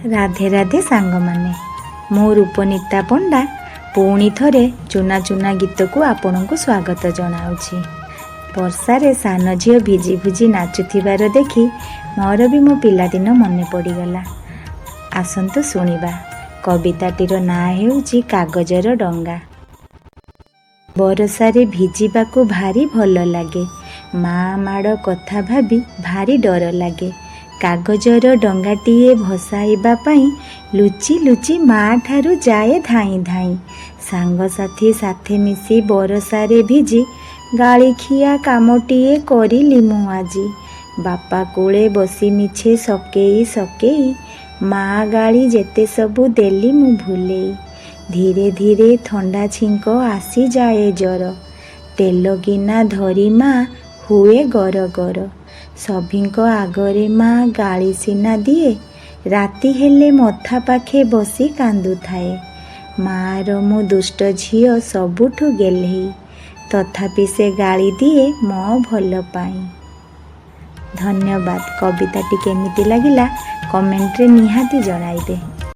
राधे राधे सांग माने मो रूपनीता पंडा पुणी थरे चुना चुना गीत को आपण को स्वागत जनाऊँगी। वर्षारे सान झील भिजी भिजी नाचुथिबार देखी मोर भी मो पिलादिन मन पड़गला। आसंतु शुणिबा कविताटीर ना हेउची कागजर डंगा। बरसारे भिजिबाकू भारी भल लागे, माँ माड़ कथा भाभी भारी डर लागे। कागजर डंगाटीए भसाइबा पाई लुचि लुचि माँ ठारू जाए धाई धाई। सांगसाथी साथे मिसी बरसारे भिजी गाड़ीखिया कामटीए करिली मु आजी। बापा कोले बसी मिछे सकेई सकेई, माँ गाड़ी जेते सबू देली मु भूलेई। धीरे धीरे थंडा छिंक आसी जाए जर, तेल गिना धरी माँ हुए गर गर। सभिंक आगरे माँ गाड़ी सिना दिए, राति हेले मथा पाखे बसी कांदु थाए। माँ मु दुष्ट झियो सबुठु गेल्ही, तथापि से गाड़ी दिए मो भल पाई। धन्यवाद। कविताटी केमिति लागिला कमेंट रे निहाती जणाइबे।